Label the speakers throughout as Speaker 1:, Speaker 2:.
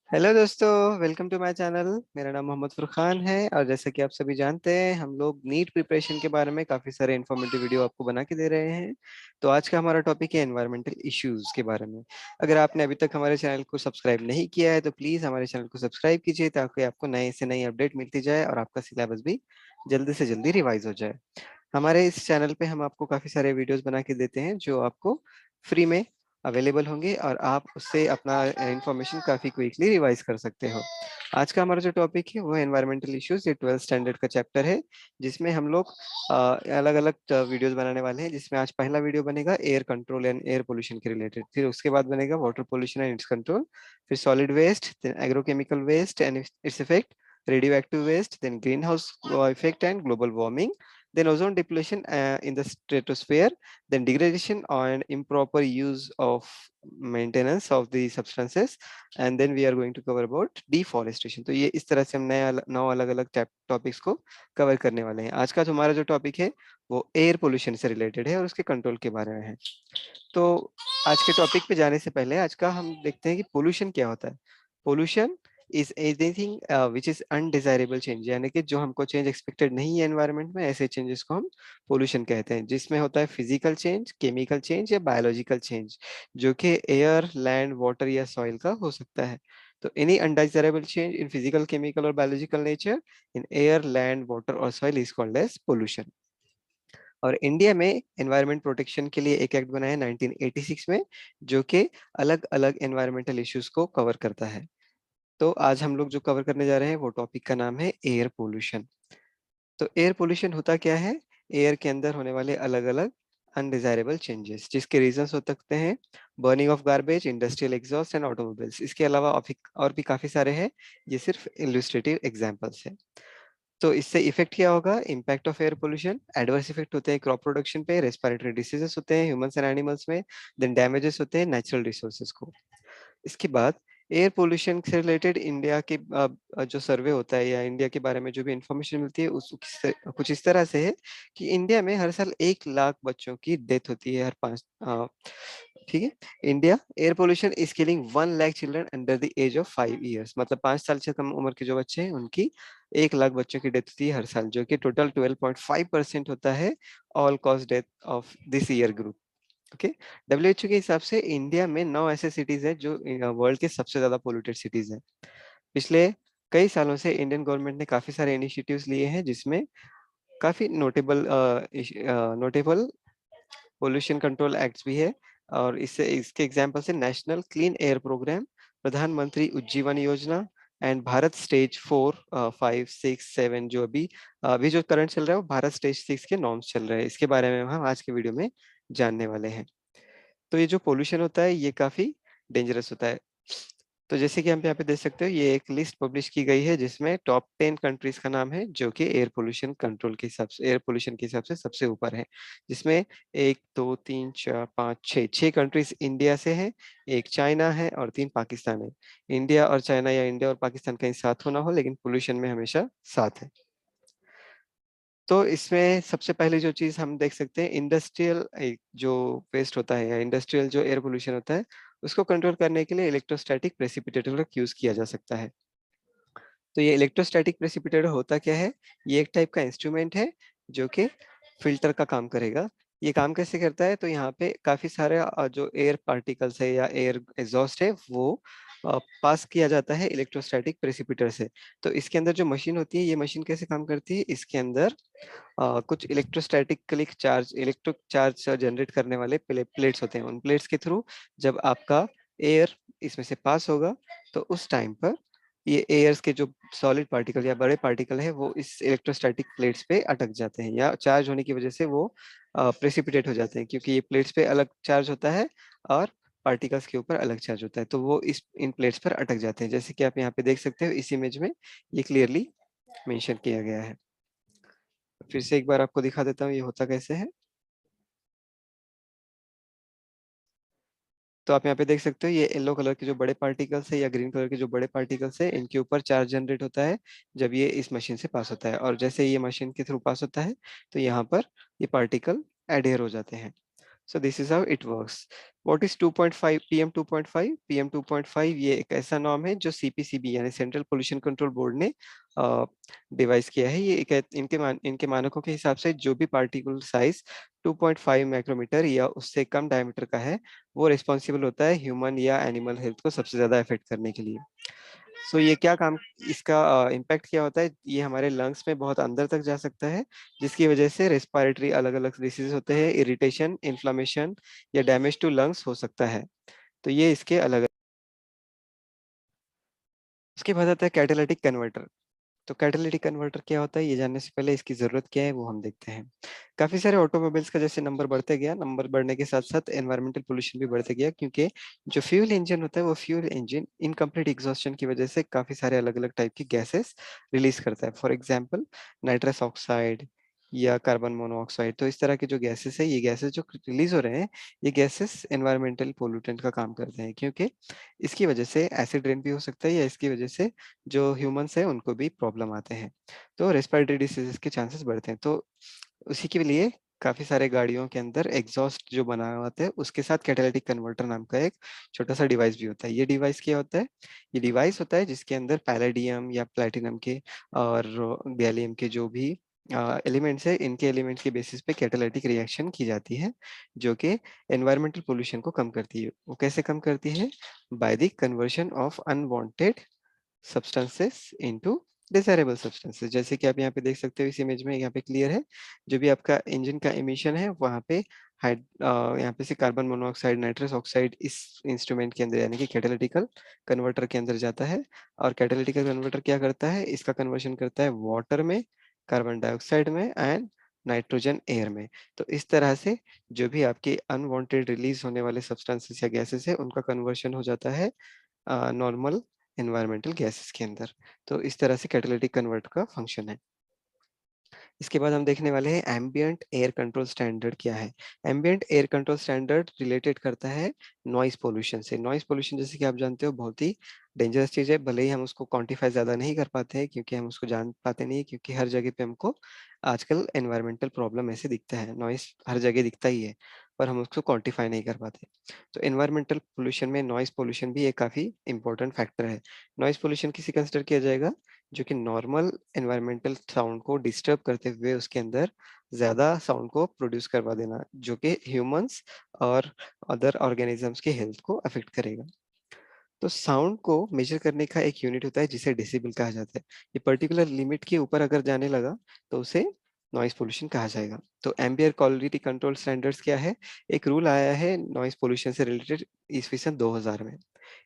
Speaker 1: Hello दोस्तों, welcome to my channel. मेरा नाम मोहम्मद फुरखान है और जैसा कि आप सभी जानते हैं, हम लोग नीट प्रिपरेशन के बारे में काफ़ी सारे इन्फॉर्मेटिव वीडियो आपको बना के दे रहे हैं। तो आज का हमारा टॉपिक है एनवायरमेंटल इश्यूज के बारे में। अगर आपने अभी तक हमारे चैनल को सब्सक्राइब नहीं किया है तो प्लीज़ हमारे चैनल को सब्सक्राइब कीजिए ताकि आपको नए से नई अपडेट मिलती जाए और आपका सिलेबस भी जल्दी से जल्दी रिवाइज हो जाए। हमारे इस चैनल पे हम आपको काफ़ी सारे वीडियोस बना के देते हैं जो आपको फ्री में अवेलेबल होंगे और आप उससे अपना इंफॉर्मेशन काफ़ी क्विकली रिवाइज कर सकते हो। आज का हमारा जो टॉपिक है वो है एनवायरमेंटल इश्यूज। ये 12th स्टैंडर्ड का चैप्टर है जिसमें हम लोग अलग अलग वीडियोस बनाने वाले हैं। जिसमें आज पहला वीडियो बनेगा air control and air pollution के रिलेटेड, फिर उसके बाद बनेगा water pollution and its control, फिर solid waste, then agrochemical waste and its effect, radioactive waste, then greenhouse effect and global warming, then ozone depletion in the stratosphere, then degradation and improper use of maintenance of the substances, and then we are going to cover about deforestation। तो ये इस तरह से हम नए 9 अलग अलग topics को कवर करने वाले हैं। आज का जो हमारा जो टॉपिक है वो एयर पोल्यूशन से रिलेटेड है और उसके कंट्रोल के बारे में है। तो आज के टॉपिक पे जाने से पहले आज का हम देखते हैं कि पोल्यूशन क्या होता है। Pollution is anything which is undesirable change, यानी कि जो हमको चेंज एक्सपेक्टेड नहीं है एनवायरनमेंट में, ऐसे चेंजेस को हम पोल्यूशन कहते हैं। जिसमें होता है फिजिकल चेंज, केमिकल चेंज या बायोलॉजिकल चेंज, जो कि एयर, लैंड, वाटर या सॉइल का हो सकता है। तो any undesirable change in physical, chemical और biological nature in air, land, water और soil is called as pollution. और इंडिया में एनवायरनमेंट प्रोटेक्शन के लिए एक एक्ट बना है 1986 में, जो कि अलग अलग एनवायरमेंटल इश्यूज को कवर करता है। तो आज हम लोग जो कवर करने जा रहे हैं वो टॉपिक का नाम है एयर पोल्यूशन। तो एयर पोल्यूशन होता क्या है? एयर के अंदर होने वाले अलग अलग अनडिजायरेबल चेंजेस जिसके रीजंस हो सकते हैं burning of garbage, industrial exhaust and automobiles. इसके अलावा और भी काफी सारे हैं, ये सिर्फ इलस्ट्रेटिव एग्जांपल्स हैं। तो इससे इफेक्ट क्या होगा? Impact of air pollution, adverse effect होते हैं क्रॉप प्रोडक्शन पे, रेस्पिरेटरी डिसीजेस होते हैं ह्यूमंस एंड एनिमल्स में, देन डैमेजेस होते हैं नेचुरल रिसोर्सेज को। इसके बाद एयर पोल्यूशन से रिलेटेड इंडिया के जो सर्वे होता है या इंडिया के बारे में जो भी इंफॉर्मेशन मिलती है उस कुछ इस तरह से है कि इंडिया में हर साल 1 लाख बच्चों की डेथ होती है हर 5। ठीक है। India air pollution is killing 1 lakh children under the age of 5 years, मतलब 5 साल से कम उम्र के जो बच्चे हैं उनकी 1 लाख बच्चों की डेथ होती है हर साल, जो कि टोटल 12.5% होता है all cause death of this year group. Okay. WHO के हिसाब से इंडिया में 9 ऐसे सिटीज हैं जो वर्ल्ड के सबसे ज्यादा पोल्यूटेड सिटीज हैं। पिछले कई सालों से इंडियन गवर्नमेंट ने काफी सारे इनिशिएटिव्स लिए हैं जिसमें काफी नोटेबल पोल्यूशन कंट्रोल एक्ट्स भी है। और इससे इसके एग्जांपल से नेशनल क्लीन एयर प्रोग्राम, प्रधानमंत्री उज्जीवन योजना एंड भारत स्टेज 4, 5, 6, 7, जो अभी अभी जो करंट चल रहा है वो भारत स्टेज 6 के नॉर्म्स चल रहे हैं। इसके बारे में हम आज के वीडियो में जानने वाले हैं। तो ये जो पोल्यूशन होता है ये काफी डेंजरस होता है। तो जैसे कि हम यहाँ पे देख सकते हो, ये एक लिस्ट पब्लिश की गई है जिसमें टॉप 10 कंट्रीज का नाम है जो कि एयर पोल्यूशन कंट्रोल के हिसाब से, एयर पोल्यूशन के हिसाब से सबसे ऊपर है। जिसमें 1, 2, 3, 4, 5, 6 कंट्रीज इंडिया से है, एक चाइना है और 3 पाकिस्तान है। इंडिया और चाइना या इंडिया और पाकिस्तान कहीं साथ होना हो लेकिन पोल्यूशन में हमेशा साथ है। तो इसमें सबसे पहले जो चीज हम देख सकते हैं, इंडस्ट्रियल जो वेस्ट होता है या इंडस्ट्रियल जो एयर पोल्यूशन होता है उसको कंट्रोल करने के लिए इलेक्ट्रोस्टैटिक प्रेसिपिटेटर का यूज किया जा सकता है। तो ये इलेक्ट्रोस्टैटिक प्रेसिपिटेटर होता क्या है? ये एक टाइप का इंस्ट्रूमेंट है जो कि फिल्टर का काम करेगा। ये काम कैसे करता है? तो यहाँ पे काफी सारे जो एयर पार्टिकल्स है या एयर एग्जॉस्ट है वो पास किया जाता है इलेक्ट्रोस्टैटिक प्रेसिपिटेटर से। तो इसके अंदर जो मशीन होती है, ये मशीन कैसे काम करती है? इसके अंदर कुछ इलेक्ट्रोस्टैटिकली चार्ज, इलेक्ट्रिक चार्ज जनरेट करने वाले प्लेट्स होते हैं। उन प्लेट्स के थ्रू जब आपका एयर इसमें से पास होगा तो उस टाइम पर ये एयर्स के जो सॉलिड पार्टिकल या बड़े पार्टिकल है वो इस इलेक्ट्रोस्टैटिक प्लेट्स पे अटक जाते हैं या चार्ज होने की वजह से वो प्रेसिपिटेट हो जाते हैं, क्योंकि ये प्लेट्स पे अलग चार्ज होता है और पार्टिकल्स के ऊपर अलग चार्ज होता है, तो वो इस इन प्लेट्स पर अटक जाते हैं। जैसे कि आप यहाँ पे देख सकते हो, इस इमेज में ये क्लियरली मेंशन किया गया है। फिर से एक बार आपको दिखा देता हूँ ये होता कैसे है। तो आप यहाँ पे देख सकते हो, ये येलो कलर के जो बड़े पार्टिकल्स है या ग्रीन कलर के जो बड़े पार्टिकल्स है, इनके ऊपर चार्ज जनरेट होता है जब ये इस मशीन से पास होता है। और जैसे ये मशीन के थ्रू पास होता है तो यहाँ पर ये पार्टिकल एडहेयर हो जाते हैं। So this is how it works. What is 2.5 PM 2.5? PM 2.5 ये एक ऐसा नॉर्म है जो CPCB यानी सेंट्रल पोल्यूशन कंट्रोल बोर्ड ने डिवाइस किया है। ये एक इनके मानकों के हिसाब से जो भी पार्टिकल साइज 2.5 माइक्रोमीटर या उससे कम डायमीटर का है, वो रिस्पॉन्सिबल होता है ह्यूमन या एनिमल हेल्थ को सबसे ज्यादा इफेक्ट करने के लिए। सो ये क्या काम, इसका इम्पैक्ट क्या होता है, ये हमारे लंग्स में बहुत अंदर तक जा सकता है, जिसकी वजह से रेस्पिरेटरी अलग अलग डिसीज होते हैं, इरिटेशन, इन्फ्लामेशन या डैमेज टू लंग्स हो सकता है। तो ये इसके अलग। उसके बाद आता है कैटालिटिक कन्वर्टर। तो कैटालिटिक कन्वर्टर क्या होता है, ये जानने से पहले इसकी जरूरत क्या है वो हम देखते हैं। काफी सारे ऑटोमोबाइल्स का जैसे नंबर बढ़ते गया, नंबर बढ़ने के साथ साथ एनवायरमेंटल पोल्यूशन भी बढ़ते गया, क्योंकि जो फ्यूल इंजन होता है वो फ्यूल इंजन इनकम्प्लीट एग्जॉस्शन की वजह से काफी सारे अलग अलग टाइप की गैसेस रिलीज करता है। फॉर एग्जाम्पल नाइट्रस ऑक्साइड या कार्बन मोनोऑक्साइड। तो इस तरह के जो गैसेस है, ये गैसेस जो रिलीज हो रहे हैं, ये गैसेस एनवायरमेंटल पोल्यूटेंट का काम करते हैं, क्योंकि इसकी वजह से एसिड रेन भी हो सकता है या इसकी वजह से जो ह्यूमंस है उनको भी प्रॉब्लम आते हैं, तो रेस्पिरेटरी डिसीजेस के चांसेस बढ़ते हैं। तो उसी के लिए काफी सारे गाड़ियों के अंदर एग्जॉस्ट जो बना हुआ होता है उसके साथ कैटालिटिक कन्वर्टर नाम का एक छोटा सा डिवाइस भी होता है। ये डिवाइस क्या होता है, ये डिवाइस होता है जिसके अंदर पैलेडियम या प्लेटिनम के और गैलियम के जो भी एलिमेंट्स है, इनके एलिमेंट्स के बेसिस पे कैटालिटिक रिएक्शन की जाती है, जो कि एनवायरमेंटल पोल्यूशन को कम करती है। वो कैसे कम करती है, by the conversion of unwanted substances into desirable substances. जैसे कि आप यहाँ पे देख सकते हो, इस इमेज में यहाँ पे क्लियर है, जो भी आपका इंजन का एमिशन है वहाँ पे यहाँ पे से कार्बन मोनोऑक्साइड, नाइट्रस ऑक्साइड इस इंस्ट्रूमेंट के अंदर यानी कि कैटालिटिकल कन्वर्टर के अंदर जाता है। और कैटालिटिकल कन्वर्टर क्या करता है, इसका कन्वर्शन करता है वाटर में, कार्बन डाइऑक्साइड में एंड नाइट्रोजन एयर में। तो इस तरह से जो भी आपके अनवांटेड रिलीज होने वाले सब्सटेंसेस या गैसेस है उनका कन्वर्शन हो जाता है नॉर्मल एनवायरमेंटल गैसेस के अंदर। तो इस तरह से कैटालिटिक कन्वर्ट का फंक्शन है। इसके बाद हम देखने वाले हैं एम्बिएंट एयर कंट्रोल स्टैंडर्ड क्या है। Ambient air control standard related करता है नॉइस पोल्यूशन से। नॉइस पोल्यूशन जैसे कि आप जानते हो बहुत ही डेंजरस चीज है, भले ही हम उसको क्वांटिफाई ज्यादा नहीं कर पाते हैं क्योंकि हम उसको जान पाते नहीं, क्योंकि हर जगह पे हमको आजकल एनवायरमेंटल प्रॉब्लम ऐसे दिखता है, नॉइस हर जगह दिखता ही है, पर हम उसको क्वांटिफाई नहीं कर पाते। तो एनवायरमेंटल पोल्यूशन में नॉइस पोल्यूशन भी एक काफी इंपॉर्टेंट फैक्टर है। नॉइस पोल्यूशन किसी कंसिडर किया जाएगा जो कि नॉर्मल एनवायरमेंटल साउंड को डिस्टर्ब करते हुए उसके अंदर ज्यादा साउंड को प्रोड्यूस करवा देना, जो कि ह्यूमंस और अदर ऑर्गेनिजम्स की हेल्थ को अफेक्ट करेगा। तो साउंड को मेजर करने का एक यूनिट होता है जिसे डेसिबल कहा जाता है। ये पर्टिकुलर लिमिट के ऊपर अगर जाने लगा तो उसे नॉइस पोल्यूशन कहा जाएगा। तो एम्बियर क्वालिटी कंट्रोल स्टैंडर्ड्स क्या है, एक रूल आया है नॉइस पोल्यूशन से रिलेटेड ईस्वी सन 2000 में।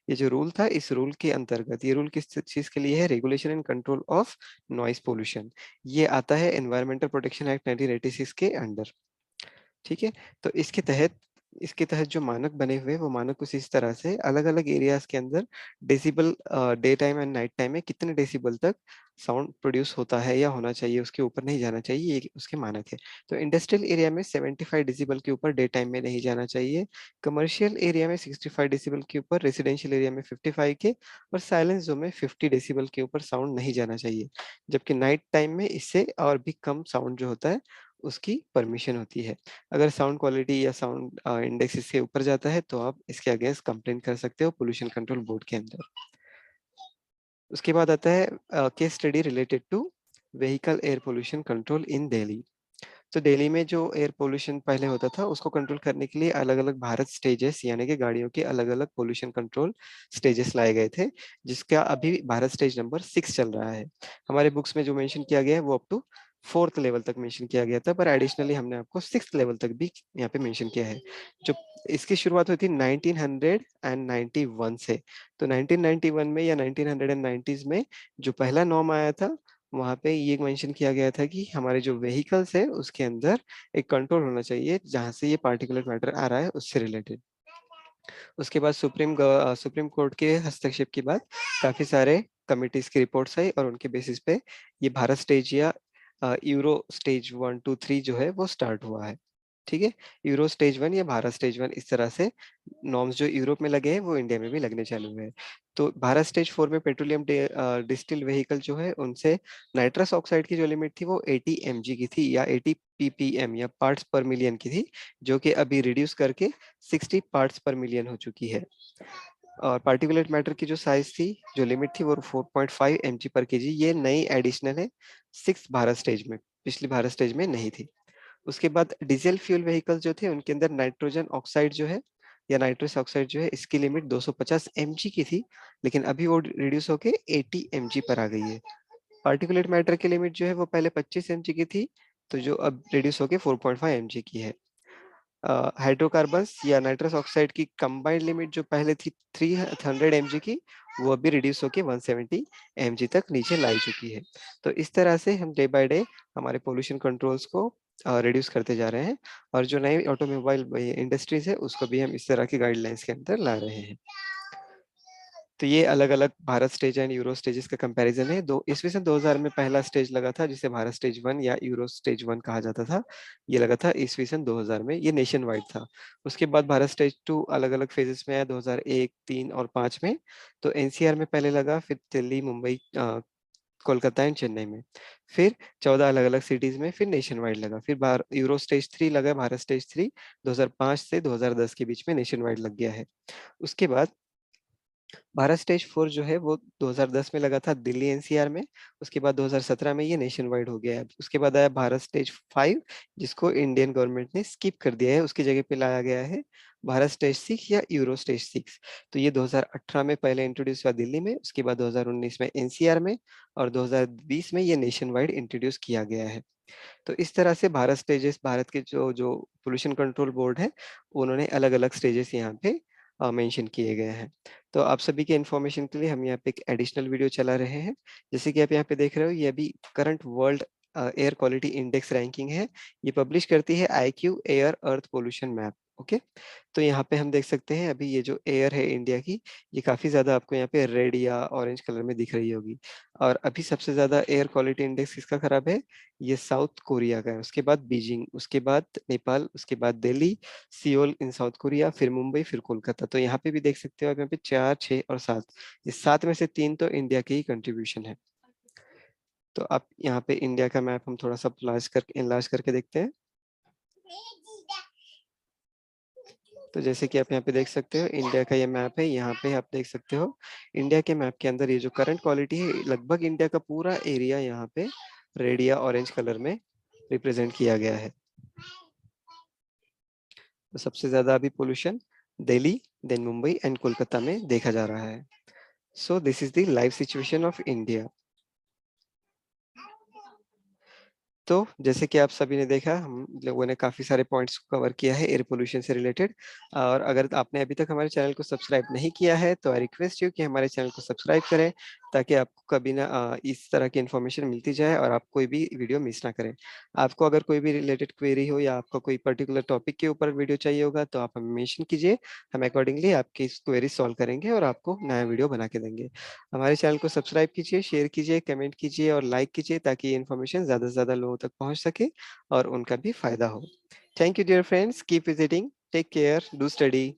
Speaker 1: ये जो रूल था, इस रूल के अंतर्गत, ये रूल किस चीज के लिए है, regulation and control of noise pollution. ये आता है एनवायरमेंटल प्रोटेक्शन एक्ट 1986 के अंडर। ठीक है। तो इसके तहत जो मानक बने हुए वो मानक कुछ इस तरह से अलग अलग एरियाज के अंदर decibel, day time and night time में कितने डेसिबल तक साउंड प्रोड्यूस होता है या होना चाहिए, उसके ऊपर नहीं जाना चाहिए, ये उसके मानक है। तो इंडस्ट्रियल एरिया में 75 डेसिबल के ऊपर डे टाइम में नहीं जाना चाहिए, कमर्शियल एरिया में 65 डेसिबल के ऊपर, रेसिडेंशियल एरिया में 55 के, और साइलेंस जोन में 50 डेसिबल के ऊपर साउंड नहीं जाना चाहिए। जबकि नाइट टाइम में इससे और भी कम साउंड जो होता है उसकी परमिशन होती है। अगर साउंड क्वालिटी या साउंड इंडेक्स इसके ऊपर जाता है तो आप इसके अगेंस्ट कंप्लेन कर सकते हो पोल्यूशन कंट्रोल बोर्ड के अंदर। उसके बाद आता है case study related to vehicle air pollution control in Delhi. तो दिल्ली में जो एयर पोल्यूशन पहले होता था उसको कंट्रोल करने के लिए अलग अलग भारत स्टेजेस यानी कि गाड़ियों के अलग अलग पोल्यूशन कंट्रोल स्टेजेस लाए गए थे, जिसका अभी भारत स्टेज नंबर 6 चल रहा है। हमारे बुक्स में जो मेंशन किया गया है वो अप टू 4th लेवल तक मेंशन किया गया था, पर एडिशनली हमने आपको 6th लेवल तक भी यहाँ पे मेंशन किया है। जो इसकी शुरुआत हुई थी 1991 से। तो 1991 में या 1990s में जो पहला नॉर्म आया था, वहाँ पे ये मेंशन किया गया था कि हमारे जो व्हीकल्स है उसके अंदर एक कंट्रोल होना चाहिए जहाँ से ये पार्टिकुलर मैटर आ रहा है उससे रिलेटेड। उसके बाद सुप्रीम कोर्ट के हस्तक्षेप के बाद काफी सारे कमिटीज की रिपोर्ट्स आई और उनके बेसिस पे ये भारत स्टेज या यूरो स्टेज 1 2 3 जो है वो स्टार्ट हुआ है। ठीक है, यूरो स्टेज 1 या भारत स्टेज 1, इस तरह से नॉर्म्स जो यूरोप में लगे हैं वो इंडिया में भी लगने चालू हुए हैं। तो भारत स्टेज 4 में पेट्रोलियम डिस्टिल व्हीकल जो है उनसे नाइट्रस ऑक्साइड की जो लिमिट थी वो 80 mg की थी या 80 ppm या पार्ट्स पर मिलियन की थी, जो कि अभी रिड्यूस करके 60 पार्ट्स पर मिलियन हो चुकी है। और पार्टिकुलेट मैटर की जो साइज थी, जो लिमिट थी वो 4.5 mg पर केजी, ये नई एडिशनल है 6 भारत स्टेज में, पिछली भारत स्टेज में नहीं थी। उसके बाद डीजल फ्यूल व्हीकल जो थे उनके अंदर नाइट्रोजन ऑक्साइड जो है या नाइट्रस ऑक्साइड जो है इसकी लिमिट 250 mg की थी, लेकिन अभी वो रिड्यूस होके 80 mg पर आ गई है। पार्टिकुलेट मैटर की लिमिट जो है वो पहले 25 mg की थी, तो जो अब रिड्यूस होके 4.5 mg की है। हाइड्रोकार्बन्स या नाइट्रस ऑक्साइड की कंबाइंड लिमिट जो पहले थी 300 mg की, वो अभी रिड्यूस होके 170 mg तक नीचे लाई चुकी है। तो इस तरह से हम डे बाय डे हमारे पोल्यूशन कंट्रोल्स को रिड्यूस करते जा रहे हैं, और जो नई ऑटोमोबाइल इंडस्ट्रीज है उसको भी हम इस तरह की गाइडलाइंस के अंदर ला रहे हैं। तो ये अलग-अलग Bharat stage and euro stages का कंपैरिजन है। दो ईस्वी सन 2000 में पहला स्टेज लगा था जिसे भारत स्टेज 1 या यूरो स्टेज 1 कहा जाता था। ये लगा था ईस्वी सन 2000 में, ये नेशन वाइड था। उसके बाद भारत स्टेज 2 अलग-अलग फेजेस में आया 2001, 3 और 5 में। तो एनसीआर में पहले लगा, फिर दिल्ली, मुंबई, कोलकाता एंड चेन्नई में। फिर 14 अलग-अलग सिटीज में, फिर नेशन वाइड लगा। फिर यूरो स्टेज 3 लगा, भारत स्टेज 3 2005 से 2010 के बीच में नेशन वाइड लग गया है। उसके बाद भारत स्टेज 4 जो है वो 2010 में लगा था दिल्ली एनसीआर में। उसके बाद 2017 में ये नेशन वाइड हो गया है। उसके बाद आया भारत स्टेज 5, जिसको इंडियन गवर्नमेंट ने स्किप कर दिया है, उसकी जगह पे लाया गया है भारत स्टेज 6 या यूरो स्टेज 6। तो ये 2018 में पहले इंट्रोड्यूस हुआ दिल्ली में, उसके बाद 2019 में एनसीआर में, और 2020 में ये नेशन वाइड इंट्रोड्यूस किया गया है। तो इस तरह से भारत स्टेजेस, भारत के जो जो पोल्यूशन कंट्रोल बोर्ड है, उन्होंने अलग-अलग स्टेजेस यहाँ पे मेंशन किए गए हैं। तो आप सभी के इन्फॉर्मेशन के लिए हम यहाँ पे एक एडिशनल वीडियो चला रहे हैं। जैसे कि आप यहाँ पे देख रहे हो, ये अभी current world air quality index ranking है। ये पब्लिश करती है आईक्यू एयर अर्थ पोल्यूशन मैप। ओके, तो यहाँ पे हम देख सकते हैं अभी ये जो एयर है इंडिया की, ये काफी ज्यादा आपको यहाँ पे रेड या ऑरेंज कलर में दिख रही होगी। और अभी सबसे ज्यादा एयर क्वालिटी इंडेक्स किसका खराब है? ये साउथ कोरिया का है, उसके बाद बीजिंग, उसके बाद नेपाल, उसके बाद दिल्ली, सियोल इन साउथ कोरिया, फिर मुंबई, फिर कोलकाता। तो यहाँ पे भी देख सकते हो आप, यहाँ पे 4, 6 और 7, इस 7 में से 3 तो इंडिया के ही कंट्रीब्यूशन है। तो आप यहाँ पे इंडिया का मैप हम थोड़ा सा इनलार्ज करके देखते हैं। तो जैसे कि आप यहाँ पे देख सकते हो, इंडिया का ये मैप है। यहाँ पे आप देख सकते हो इंडिया के मैप के अंदर ये जो करंट क्वालिटी है, लगभग इंडिया का पूरा एरिया यहाँ पे रेड या ऑरेंज कलर में रिप्रेजेंट किया गया है। तो सबसे ज्यादा अभी pollution Delhi, then Mumbai and Kolkata में देखा जा रहा है। So this is the live situation of India. तो जैसे कि आप सभी ने देखा, हम लोगों ने काफी सारे पॉइंट्स को कवर किया है एयर पोल्यूशन से रिलेटेड। और अगर आपने अभी तक हमारे चैनल को सब्सक्राइब नहीं किया है तो आई रिक्वेस्ट यू कि हमारे चैनल को सब्सक्राइब करें, ताकि आपको कभी ना इस तरह की इन्फॉर्मेशन मिलती जाए और आप कोई भी वीडियो मिस ना करें। आपको अगर कोई भी रिलेटेड क्वेरी हो या आपका कोई पर्टिकुलर टॉपिक के ऊपर वीडियो चाहिए होगा तो आप हमें मेंशन कीजिए, हम अकॉर्डिंगली आपकी इस क्वेरी सॉल्व करेंगे और आपको नया वीडियो बना के देंगे। हमारे चैनल को सब्सक्राइब कीजिए, शेयर कीजिए, कमेंट कीजिए और लाइक कीजिए, ताकि ये इन्फॉर्मेशन ज़्यादा से ज़्यादा लोगों तक पहुंच सके और उनका भी फायदा हो। Thank you dear friends, keep visiting, take care, do study.